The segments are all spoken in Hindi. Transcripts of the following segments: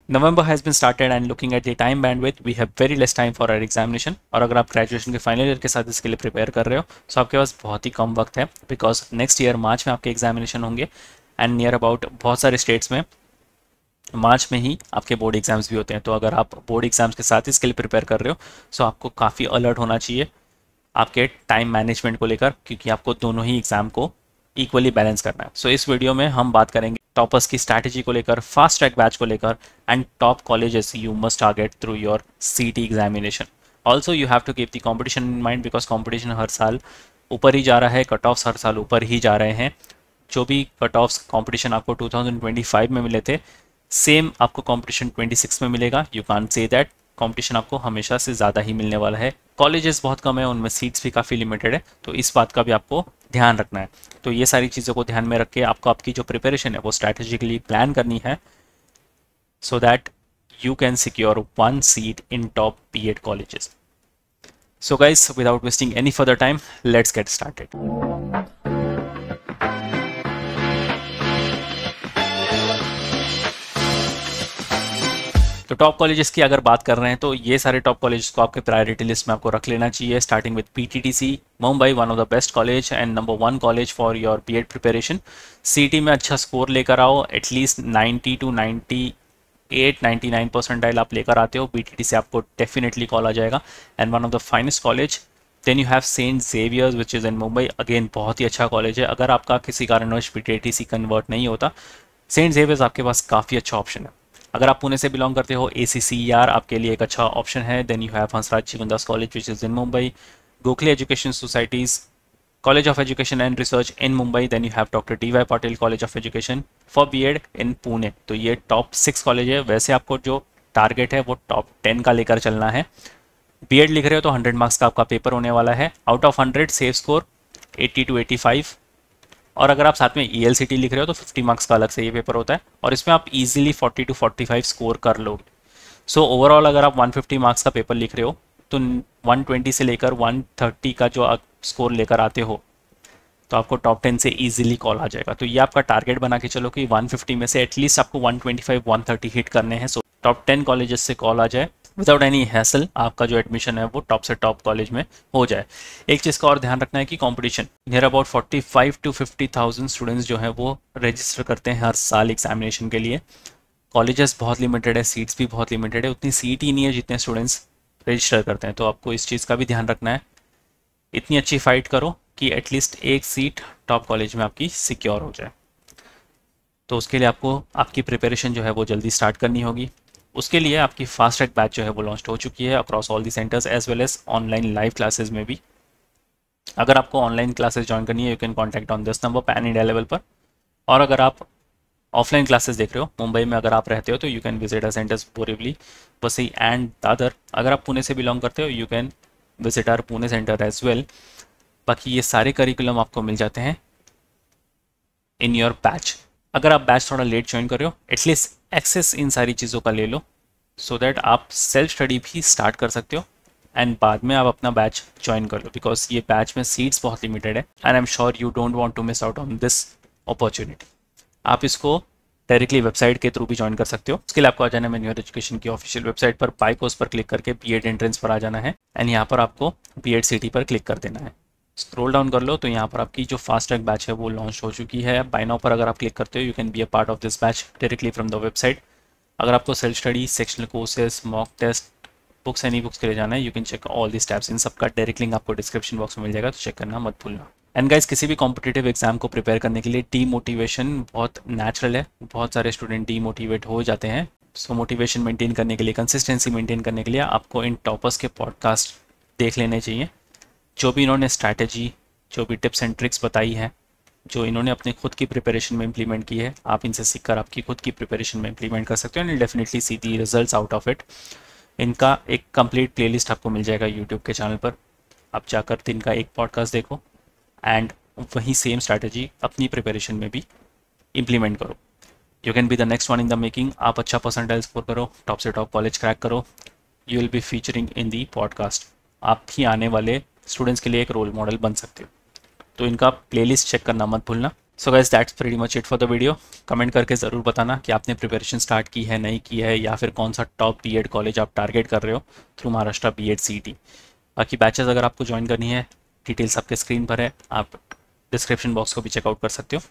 November has been started and looking at the time bandwidth, we have very less time for our examination. और अगर आप ग्रेजुएशन के फाइनल ईयर के साथ इसके लिए प्रिपेयर कर रहे हो तो आपके पास बहुत ही कम वक्त है, बिकॉज नेक्स्ट ईयर मार्च में आपके एग्जामिनेशन होंगे एंड नियर अबाउट बहुत सारे स्टेट्स में मार्च में ही आपके बोर्ड एग्जाम्स भी होते हैं। तो अगर आप बोर्ड एग्जाम्स के साथ इसके लिए प्रिपेयर कर रहे हो तो आपको काफ़ी अलर्ट होना चाहिए आपके टाइम मैनेजमेंट को लेकर, क्योंकि आपको दोनों ही एग्जाम को इक्वली बैलेंस करना है। सो इस वीडियो में हम बात करेंगे टॉपर्स की स्ट्रैटेजी को लेकर, फास्ट ट्रैक बैच को लेकर and top colleges you must target through your CET examination. Also you have to keep the competition in mind, because competition हर साल ऊपर ही जा रहा है, कट ऑफ्स हर साल ऊपर ही जा रहे हैं। जो भी कट ऑफ्स कॉम्पिटिशन आपको 2025 में मिले थे, सेम आपको कॉम्पिटिशन 26 में मिलेगा। You can't say that competition आपको हमेशा से ज़्यादा ही मिलने वाला है। कॉलेजेस बहुत कम है, उनमें सीट्स भी काफ़ी लिमिटेड है, तो इस बात का भी आपको ध्यान रखना है। तो ये सारी चीज़ों को ध्यान में रख के आपको आपकी जो प्रिपरेशन है वो स्ट्रैटेजिकली प्लान करनी है, so that you can secure one seat in top BEd colleges. So guys, without wasting any further time, let's get started. तो टॉप कॉलेजेस की अगर बात कर रहे हैं तो ये सारे टॉप कॉलेजेस को आपके प्रायोरिटी लिस्ट में आपको रख लेना चाहिए, starting with PTTC Mumbai, one of the best college and number 1 college for your BEd preparation. CET में अच्छा स्कोर लेकर आओ, एटलीस्ट 90 to 98 99 परसेंटाइल आप लेकर आते हो, बीटीटी से आपको डेफिनेटली कॉल आ जाएगा। And one of the finest college, then you have Saint Xavier's which is in Mumbai, again बहुत ही अच्छा कॉलेज है। अगर आपका किसी कारणवश पीटीटीसी कन्वर्ट नहीं होता, सेंट जेवियर्स आपके पास काफ़ी अच्छा ऑप्शन है। अगर आप पुणे से बिलोंग करते हो, ACCER आपके लिए एक अच्छा ऑप्शन है। Then you have Hansraj Jivandas college which is in Mumbai, Gokhale education society's college of education and research in Mumbai. Then you have doctor DY Patil college of education for BEd in Pune. तो ये टॉप 6 कॉलेज है। वैसे आपको जो टारगेट है वो टॉप 10 का लेकर चलना है। बीएड लिख रहे हो तो 100 मार्क्स का आपका पेपर होने वाला है। Out of 100 safe score 80 to 85, और अगर आप साथ में ELCT लिख रहे हो तो 50 मार्क्स का अलग से ये पेपर होता है, और इसमें आप इजीली 40 to 45 स्कोर कर लोगे। सो ओवरऑल अगर आप 150 मार्क्स का पेपर लिख रहे हो तो 120 से लेकर 130 का जो आप स्कोर लेकर आते हो तो आपको टॉप 10 से इजीली कॉल आ जाएगा। तो ये आपका टारगेट बना के चलो कि 150 में से एटलीस्ट आपको 125 130 हिट करने हैं, सो टॉप 10 कॉलेजेस से कॉल आ जाए विदाउट एनी हैसल, आपका जो एडमिशन है वो टॉप से टॉप कॉलेज में हो जाए। एक चीज़ का और ध्यान रखना है कि competition near about 45 to 50,000 students जो हैं वो रजिस्टर करते हैं हर साल एग्जामिनेशन के लिए। कॉलेजेस बहुत लिमिटेड है, सीट्स भी बहुत लिमिटेड है, उतनी सीट ही नहीं है जितने स्टूडेंट्स रजिस्टर करते हैं। तो आपको इस चीज़ का भी ध्यान रखना है। इतनी अच्छी फाइट करो कि एटलीस्ट एक सीट टॉप कॉलेज में आपकी सिक्योर हो जाए। तो उसके लिए आपको आपकी प्रिपरेशन जो है वो जल्दी स्टार्ट करनी होगी। उसके लिए आपकी फास्ट ट्रैक बैच जो है वो लॉन्च हो चुकी है across all the centres as well as online live classes में भी। अगर आपको ऑनलाइन क्लासेस ज्वाइन करनी है, you can contact on this number pan India level पर। और अगर आप ऑफलाइन क्लासेस देख रहे हो मुंबई में अगर आप रहते हो तो you can visit our centres Borivali, Vasai and Dadar. अगर आप पुणे से बिलोंग करते हो, you can visit our Pune centre as well. बाकी ये सारे करिकुलम आपको मिल जाते हैं इन योर बैच। अगर आप बैच थोड़ा लेट ज्वाइन कर रहे हो, एटलीस्ट एक्सेस इन सारी चीज़ों का ले लो, सो दैट आप सेल्फ स्टडी भी स्टार्ट कर सकते हो एंड बाद में आप अपना बैच ज्वाइन कर लो, बिकॉज ये बैच में सीट्स बहुत लिमिटेड है and I am sure you don't want to miss out on this opportunity. आप इसको डायरेक्टली वेबसाइट के थ्रू भी ज्वाइन कर सकते हो। उसके लिए आपको आ जाना है मेन्यूअर एजुकेशन की ऑफिशियल वेबसाइट पर, बाय कोर्स पर क्लिक करके बीएड एंट्रेंस पर आ जाना है एंड यहाँ पर आपको बीएड सिटी पर क्लिक कर देना है। स्क्रॉल डाउन कर लो तो यहाँ पर आपकी जो फास्ट ट्रैक बैच है वो लॉन्च हो चुकी है। बाय नाउ पर अगर आप क्लिक करते हो, you can be a part of this batch directly from the website. अगर आपको self study, sectional courses, mock test, books any books के लिए जाना है, you can check all the steps. इन सबका डायरेक्ट लिंक आपको डिस्क्रिप्शन बॉक्स में मिल जाएगा, तो चेक करना मत भूलना। एंड गाइस, किसी भी कॉम्पिटिटिव एग्जाम को प्रिपेयर करने के लिए डीमोटिवेशन बहुत नेचुरल है। बहुत सारे स्टूडेंट डीमोटिवेट हो जाते हैं। सो मोटिवेशन मेंटेन करने के लिए, कंसिस्टेंसी मेंटेन करने के लिए आपको इन टॉपर्स के पॉडकास्ट देख लेने चाहिए। जो भी इन्होंने स्ट्रैटेजी, जो भी टिप्स एंड ट्रिक्स बताई है, जो इन्होंने अपने खुद की प्रिपरेशन में इंप्लीमेंट की है, आप इनसे सीखकर आपकी खुद की प्रिपरेशन में इंप्लीमेंट कर सकते हो and definitely see the results out of it. इनका एक कंप्लीट प्लेलिस्ट आपको मिल जाएगा यूट्यूब के चैनल पर। आप जाकर दिन का एक पॉडकास्ट देखो एंड वही सेम स्ट्रैटेजी अपनी प्रिपरेशन में भी इंप्लीमेंट करो। You can be the next one in the making. आप अच्छा परसेंटाइल स्कोर करो, टॉप से टॉप कॉलेज क्रैक करो, you will be featuring in the podcast. आप ही आने वाले स्टूडेंट्स के लिए एक रोल मॉडल बन सकते हो। तो इनका प्लेलिस्ट चेक करना मत भूलना। So guys that's pretty much it for the video. Comment करके ज़रूर बताना कि आपने प्रिपरेशन स्टार्ट की है, नहीं की है, या फिर कौन सा टॉप बीएड कॉलेज आप टारगेट कर रहे हो थ्रू महाराष्ट्र बीएड सीईटी। बाकी बैचेस अगर आपको ज्वाइन करनी है, डिटेल्स आपके स्क्रीन पर है, आप डिस्क्रिप्शन बॉक्स को भी चेकआउट कर सकते हो।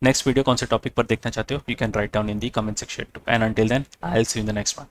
नेक्स्ट वीडियो कौन से टॉपिक पर देखना चाहते हो, you can write down in the comment section too, and until then I will see you in the next one.